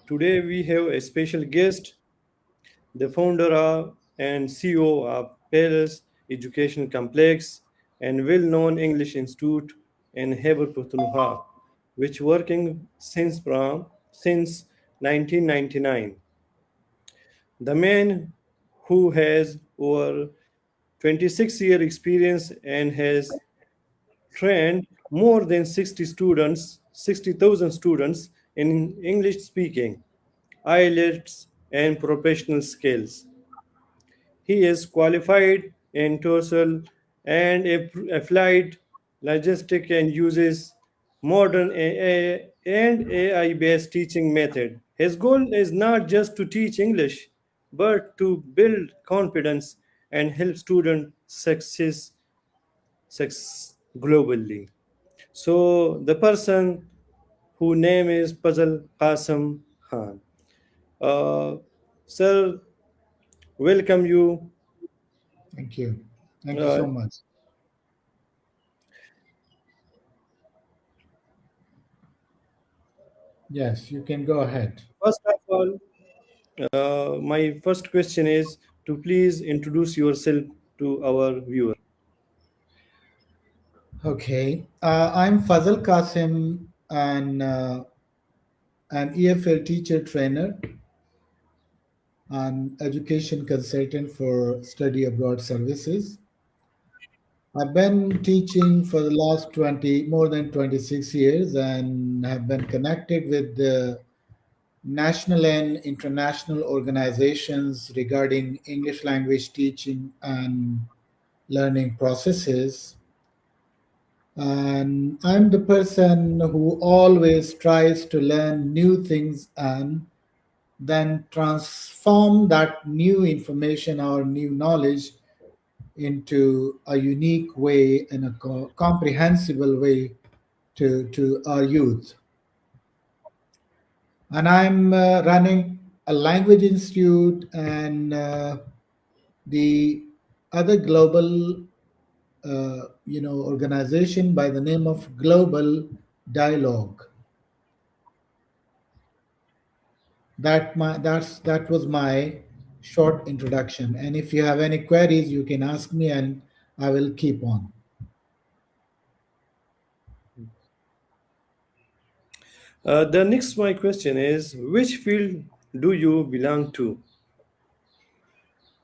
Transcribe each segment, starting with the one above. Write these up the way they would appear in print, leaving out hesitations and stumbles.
Today we have a special guest, the founder and CEO of PELICS Education Complex and well-known English Institute in Khyber Pakhtunkhwa, which working since 1999. The man who has over 26-year experience and has trained more than 60,000 students in English speaking, IELTS, and professional skills. He is qualified in TESOL and applied logistics and uses modern AI and AI-based teaching method. His goal is not just to teach English, but to build confidence and help students success globally. So the person whose name is Fazal Qasim Khan. Uh, Sir, welcome you. Thank you. Thank you Uh, so much. Yes, you can go ahead. First of all, my first question is to please introduce yourself to our viewer. Okay. I'm Fazal Qasim, an EFL teacher trainer and education consultant for study abroad services. I've been teaching for the last 20, more than 26 years, and have been connected with the national and international organizations regarding English language teaching and learning processes. And I'm the person who always tries to learn new things and then transform that new information or new knowledge into a unique way and a comprehensible way to our youth. And I'm running a language institute and the other global organization by the name of Global Dialogue. That was my short introduction. And if you have any queries, you can ask me, and I will keep on. The next my question is, which field do you belong to?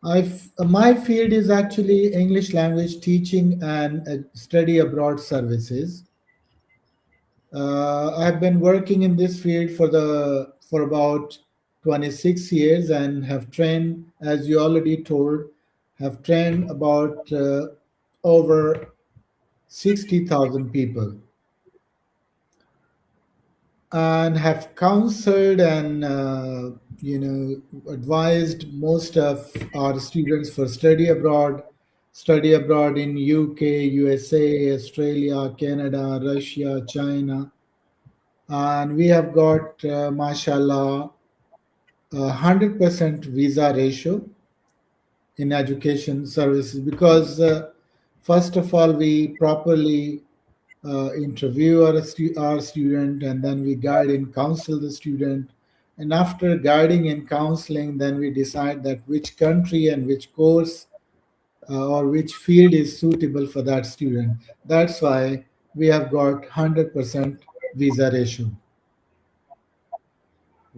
My field is actually English language teaching and study abroad services. I've been working in this field for about 26 years and have trained, as you already told, have trained about over 60,000 people, and have counseled and advised most of our students for study abroad in UK, USA, Australia, Canada, Russia, China. And we have got mashallah 100% visa ratio in education services, because first of all we properly interview our student, and then we guide and counsel the student, and after guiding and counseling, then we decide that which country and which course or which field is suitable for that student. That's why we have got 100% visa ratio.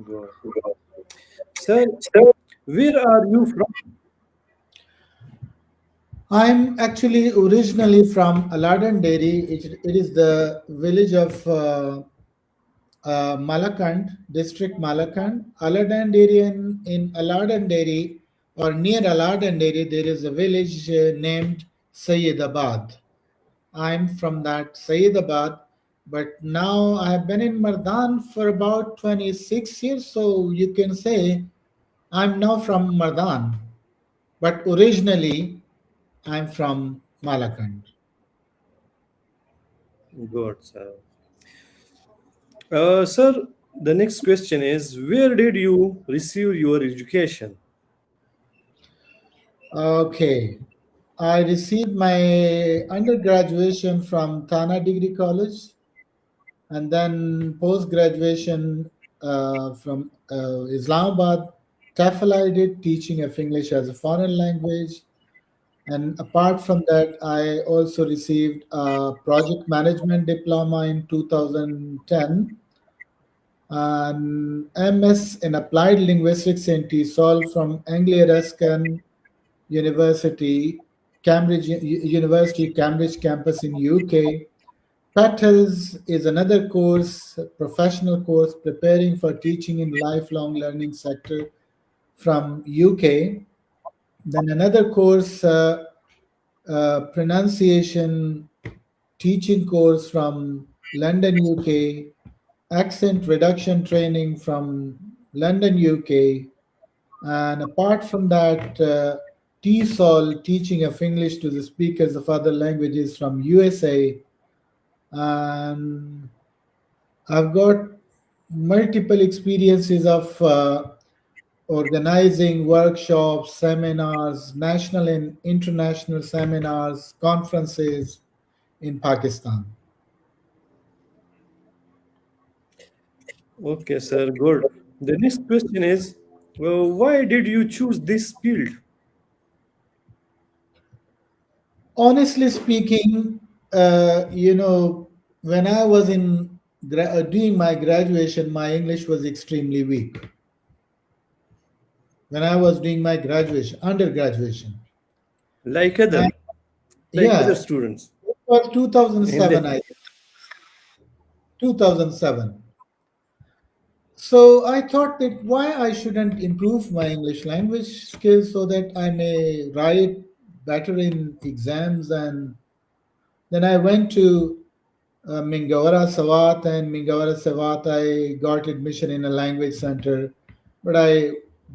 Good. Sir, where are you from? I'm actually originally from Aladdin Dairy. It is the village of Malakand, district Malakand. Aladdin Dairy, in Aladdin Dairy, or near Aladdin Dairy, there is a village named Sayyidabad. I'm from that Sayyidabad, but now I have been in Mardan for about 26 years, so you can say I'm now from Mardan, but originally I'm from Malakand. Good, sir. Sir, the next question is, where did you receive your education? Okay, I received my undergraduation from Thana Degree College, and then post graduation from Islamabad. TEFL I did, teaching of English as a foreign language. And apart from that, I also received a project management diploma in 2010 and MS in Applied Linguistics in TESOL from Anglia-Ruskin University, University, Cambridge campus in UK. PETLS is another course, professional course preparing for teaching in lifelong learning sector from UK. Then another course, pronunciation teaching course from London, UK. Accent reduction training from London, UK. And apart from that, TESOL, teaching of English to the speakers of other languages from USA. And I've got multiple experiences of organizing workshops, seminars, national and international seminars, conferences in Pakistan. Okay, sir, good. The next question is, why did you choose this field? Honestly speaking, when I was doing my graduation, my English was extremely weak. When I was doing my graduation, undergraduation, Like and other, like other yeah, students. it was And 2007. then, I 2007. So I thought that why I shouldn't improve my English language skills so that I may write better in exams. And then I went to Mingawara Sawat, and Mingawara Sawat I got admission in a language center, but I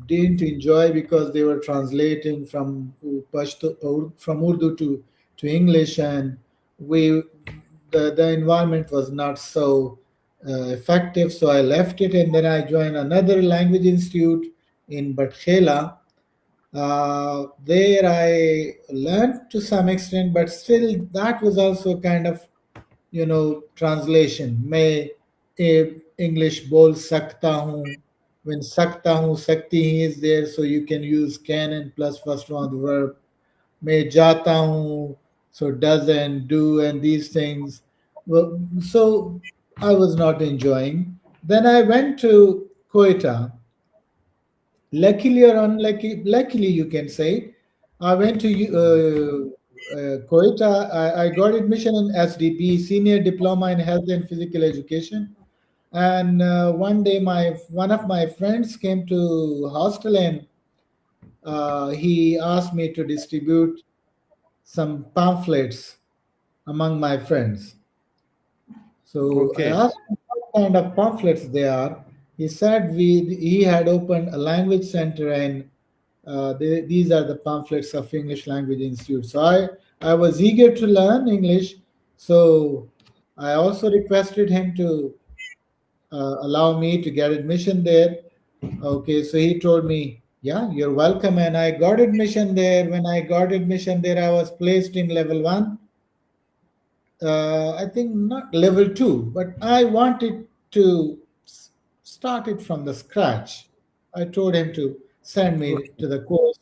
didn't enjoy because they were translating from from Urdu to English, and we the environment was not so effective. So I left it, and then I joined another language institute in Batkhela. There I learned to some extent, but still that was also kind of translation. मैं English बोल सकता हूँ. When सकता हूँ, sakti he is there, so you can use can and plus first round verb. मैं जाता हूँ, so does and do and these things. Well, so I was not enjoying. Then I went to Quetta. Luckily or luckily you can say, I went to Quetta. I got admission in SDP, Senior Diploma in Health and Physical Education. And one day, one of my friends came to hostel, and he asked me to distribute some pamphlets among my friends. So I okay, asked him what kind of pamphlets they are. He said he had opened a language center, and these are the pamphlets of English Language Institute. So I was eager to learn English. So I also requested him to allow me to get admission there. Okay, so he told me, yeah, you're welcome. And I got admission there. When I got admission there, I was placed in level one. I think not level two, but I wanted to start it from the scratch. I told him to send me okay, to the course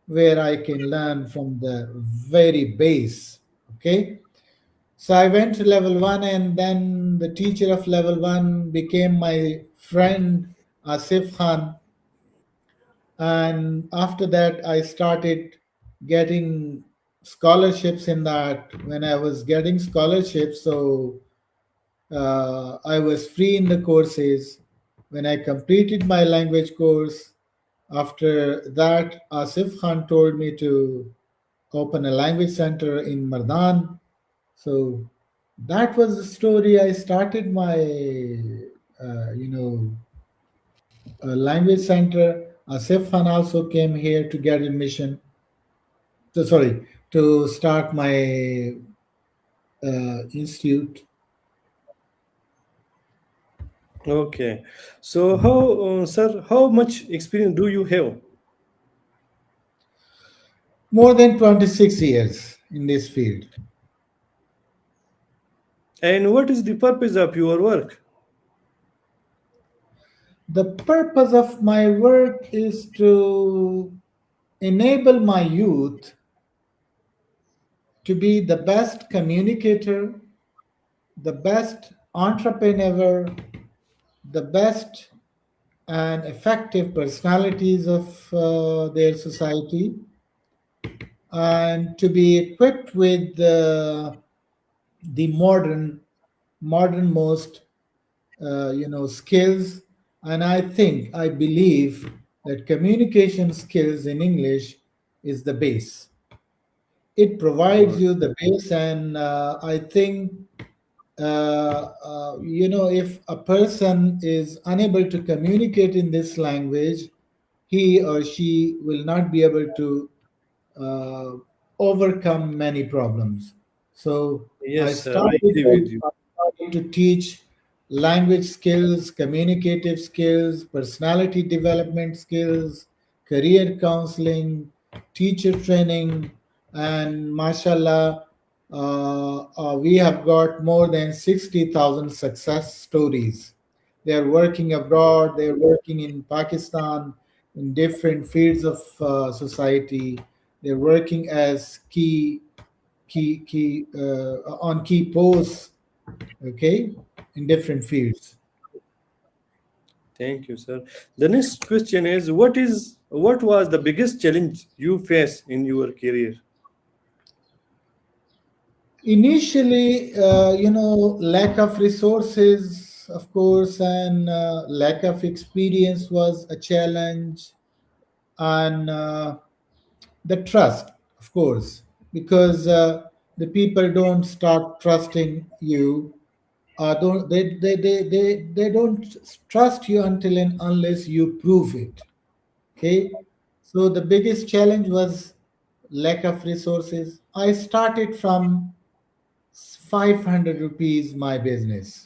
where I can learn from the very base. Okay. So I went to level one, and then the teacher of level one became my friend, Asif Khan. And after that, I started getting scholarships in that. When I was getting scholarships, so I was free in the courses. When I completed my language course, after that, Asif Khan told me to open a language center in Mardan. So that was the story. I started my, language center. Asif Khan also came here to get admission. So sorry, to start my institute. okay. So, sir, how much experience do you have? More than 26 years in this field. And what is the purpose of your work? The purpose of my work is to enable my youth to be the best communicator, the best entrepreneur, the best and effective personalities of their society, and to be equipped with the modernmost skills. And I believe that communication skills in English is the base. It provides Good. you the base, and I think if a person is unable to communicate in this language, he or she will not be able to uh, overcome many problems. So I Yes, sir. I started agree with to, you. I started to teach language skills, communicative skills, personality development skills, career counseling, teacher training, and mashallah, we have got more than 60,000 success stories. They are working abroad, they are working in Pakistan, in different fields of society. They're working as key on key posts, okay, in different fields. Thank you, sir. The next question is what was the biggest challenge you faced in your career? Initially, lack of resources, of course, and lack of experience was a challenge, and the trust, of course, because the people don't start trusting you. They don't trust you until and unless you prove it. Okay, so the biggest challenge was lack of resources. I started from 500 rupees my business,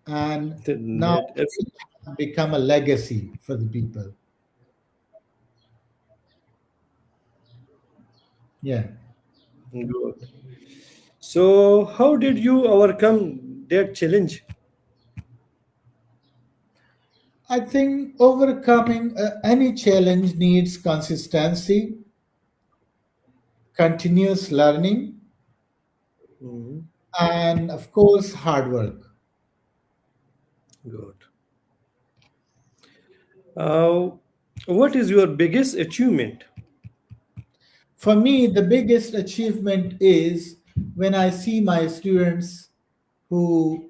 and now That's it has become a legacy for the people. Yeah, good. So, how did you overcome that challenge? I think overcoming any challenge needs consistency, continuous learning, Mhm. and of course hard work. Good. Uh, what is your biggest achievement? For me, the biggest achievement is when I see my students who,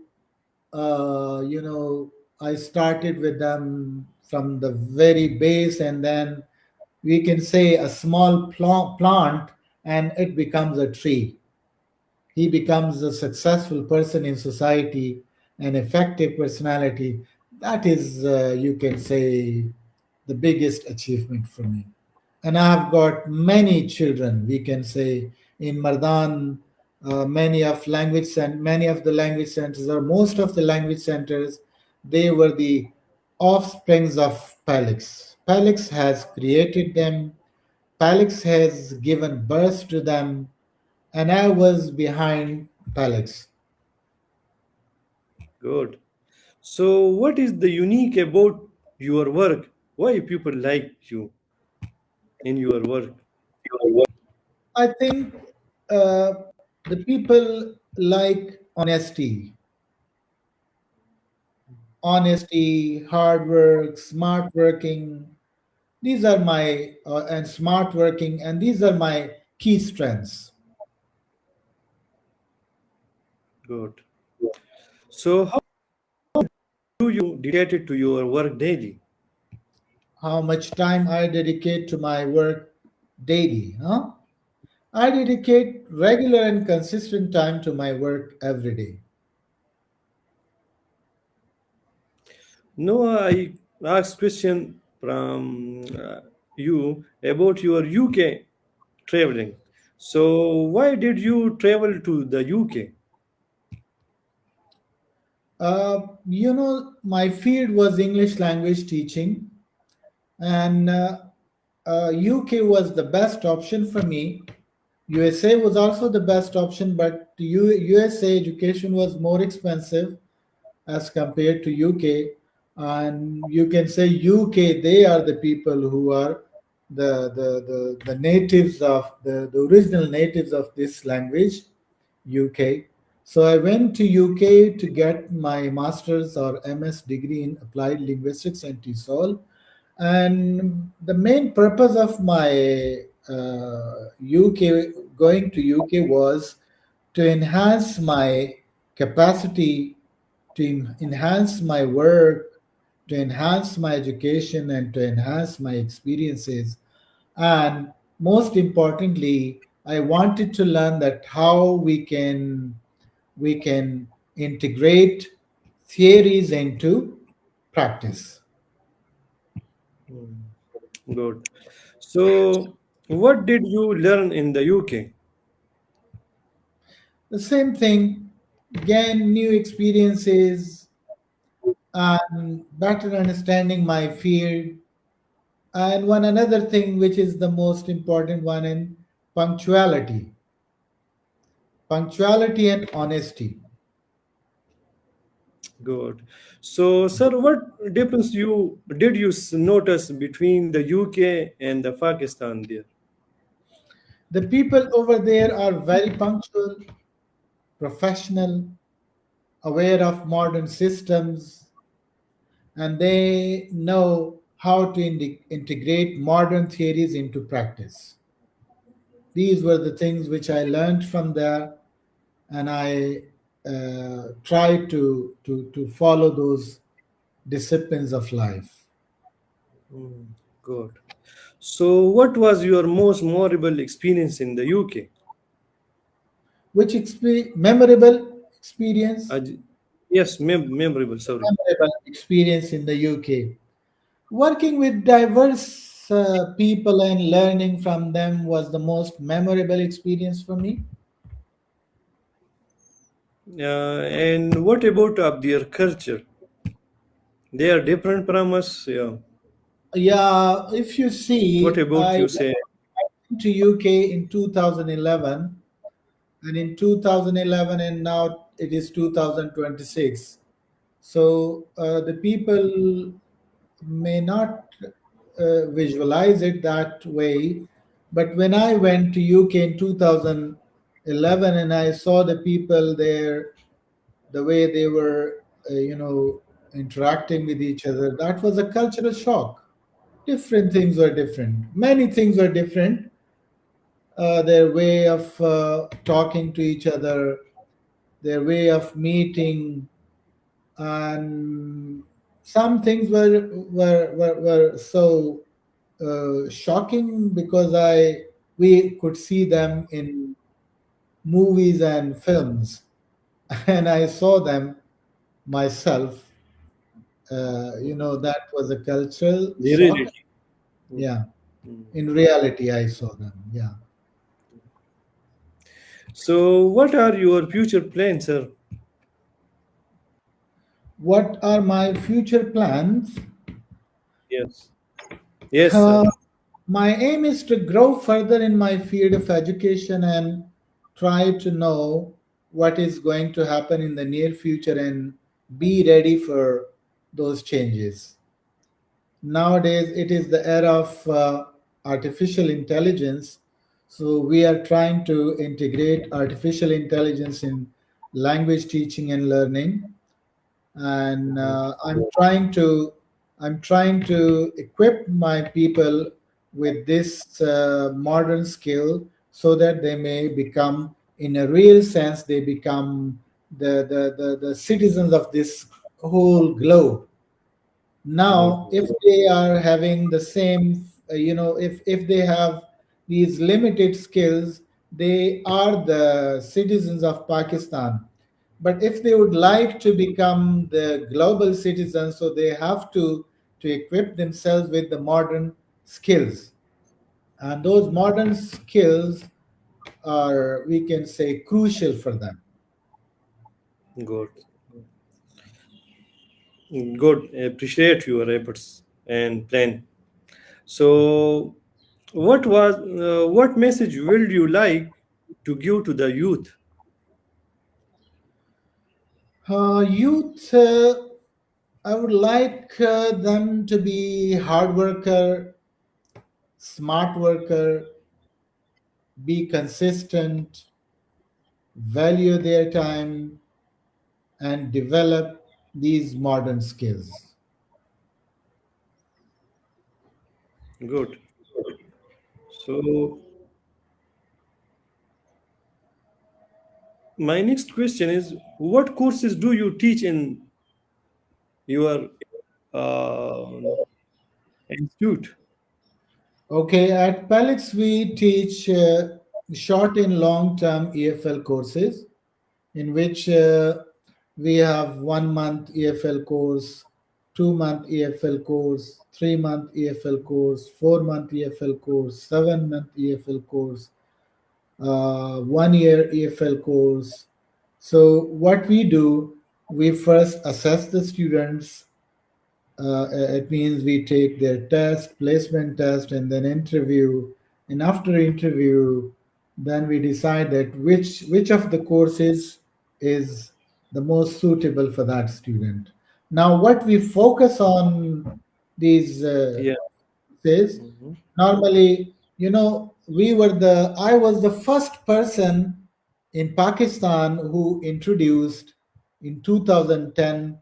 I started with them from the very base, and then we can say a small plant, and it becomes a tree. He becomes a successful person in society, an effective personality. That is, you can say, the biggest achievement for me. And I have got many children, we can say, in Mardan. Many of the language centers, or most of the language centers, they were the offsprings of PELICS. PELICS has created them. PELICS has given birth to them, and I was behind PELICS. Good. So, what is the unique about your work? Why people like you in your work? I think uh, the people like honesty, hard work, smart working. These are my and smart working, and these are my key strengths. Good. So, how do you dedicate to your work daily? How much time I dedicate to my work daily, huh? I dedicate regular and consistent time to my work every day. No, I asked question from you about your UK traveling. So, why did you travel to the UK? My field was English language teaching, and UK was the best option for me. USA was also the best option, but USA education was more expensive as compared to UK. and you can say UK. They are the people who are the natives of the original natives of this language, UK. So I went to UK to get my master's or MS degree in applied linguistics and TESOL. And the main purpose of my UK going to UK was to enhance my capacity, to enhance my work, to enhance my education, and to enhance my experiences. And most importantly, I wanted to learn that how we can integrate theories into practice. Mm, good. So, what did you learn in the UK? The same thing, gain new experiences and better understanding my field. And one another thing, which is the most important one, in punctuality, punctuality and honesty. Good. So, sir, what difference you did you notice between the UK and the Pakistan there? The people over there are very punctual, professional, aware of modern systems, and they know how to integrate modern theories into practice. These were the things which I learned from there, and I tried to follow those disciplines of life. Mm, good. So, what was your most memorable experience in the UK? Which memorable experience? Aj- yes, memorable. Sorry. Memorable experience in the UK. Working with diverse people and learning from them was the most memorable experience for me. And what about of their culture? They are different from us. Yeah. Yeah, if you What see, about you say? I went to UK in 2011, and in 2011, and now it is 2026. So the people may not visualize it that way, but when I went to UK in 2011 and I saw the people there, the way they were, interacting with each other, that was a cultural shock. Different things were different. Many things were different. Their way of talking to each other, their way of meeting, and some things were so shocking because I we could see them in movies and films, and I saw them myself. That was a cultural The shock. reality. Mm, Yeah, mm. in reality, I saw them. Yeah. So, what are your future plans, sir? What are my future plans? Yes. Yes, sir. Uh, my aim is to grow further in my field of education and try to know what is going to happen in the near future and be ready for those changes. Nowadays, it is the era of artificial intelligence. So, we are trying to integrate artificial intelligence in language teaching and learning, and Mm, I'm trying to equip my people with this modern skill so that they may become, in a real sense, they become the citizens of this whole globe. Now, if mm, they are having the same, if they have these limited skills, they are the citizens of Pakistan. But if they would like to become the global citizens, so they have to equip themselves with the modern skills. And those modern skills are, we can say, crucial for them. good. Good. Appreciate your efforts and plan. So, what message will you like to give to the youth? Youth, I would like them to be hard worker, smart worker, be consistent, value their time, and develop these modern skills. Good. So my next question is, what courses do you teach in your uh, institute? Okay, at PELICS we teach short and long term EFL courses in which we have 1 month EFL course, 2 month EFL course, 3 month EFL course, 4 month EFL course, 7 month EFL course, 1 year EFL course. So, what we do, we first assess the students. It means we take their test, placement test, and then interview. And after interview, then we decide that which of the courses is the most suitable for that student. Now, what we focus on these Yeah. says Mhm. normally, I was the first person in Pakistan who introduced in 2010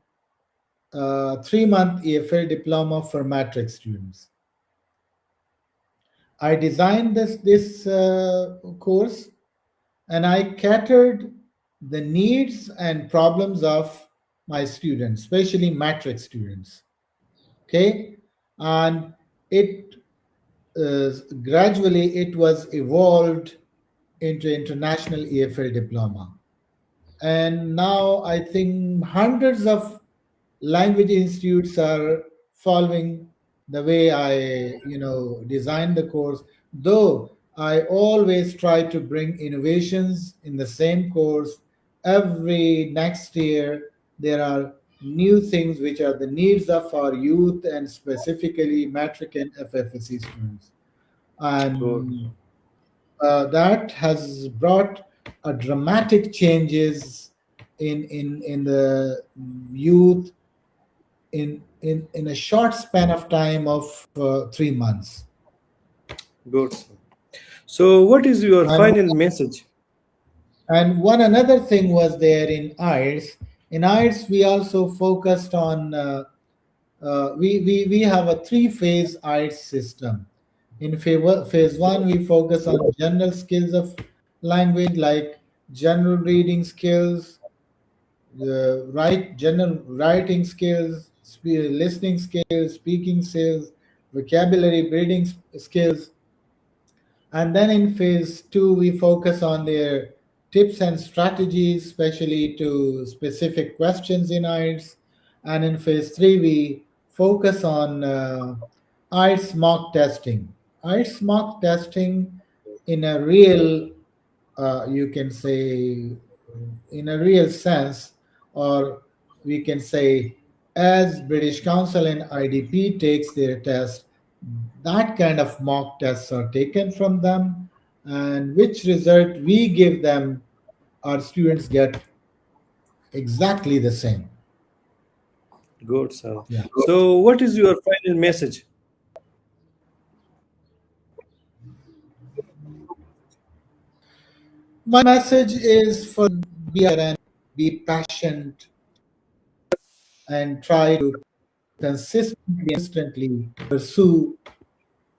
3 month EFL diploma for matric students. I designed this course, and I catered the needs and problems of my students, especially matric students. Okay, and it uh, gradually it was evolved into international EFL diploma. And now I think hundreds of language institutes are following the way I designed the course, though I always try to bring innovations in the same course. Every next year there are new things which are the needs of our youth and specifically matric and FFSC students, Good. and that has brought a dramatic changes in the youth in a short span of time of 3 months. Good, sir. So, what is your And final message? one another thing was there in IELTS. In IELTS, we also focused on we have a three-phase IELTS system. In phase one, we focus on general skills of language like general reading skills, general writing skills, listening skills, speaking skills, vocabulary building skills. And then in phase two, we focus on their tips and strategies, especially to specific questions in IELTS. And in phase three, we focus on IELTS mock testing. IELTS mock testing in a real, you can say, in a real sense, or we can say, as British Council and IDP takes their test, that kind of mock tests are taken from them, and which result we give them, our students get exactly the same. Good, sir. Yeah. So, what is your final message? My message is for be and be passionate and try to consistently pursue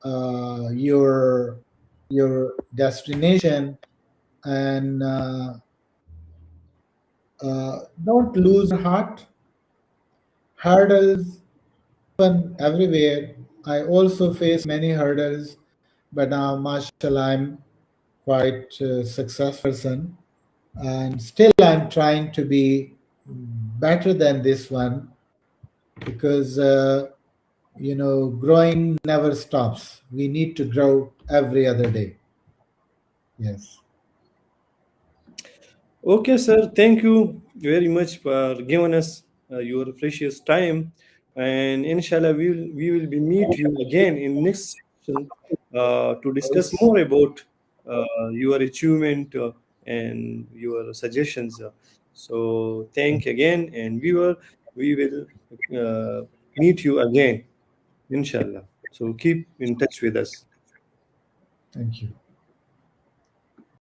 your destination, and don't lose heart. Hurdles happen everywhere. I also face many hurdles, but now, mashallah, I'm quite a successful person, and still I'm trying to be better than this one because growing never stops. We need to grow every other day. Yes. Okay, sir. Thank you very much for giving us your precious time, and inshallah, we will be meet you again in next session to discuss more about your achievement and your suggestions. So, thank again, and viewer. we will meet you again, inshallah. So keep in touch with us. Thank you.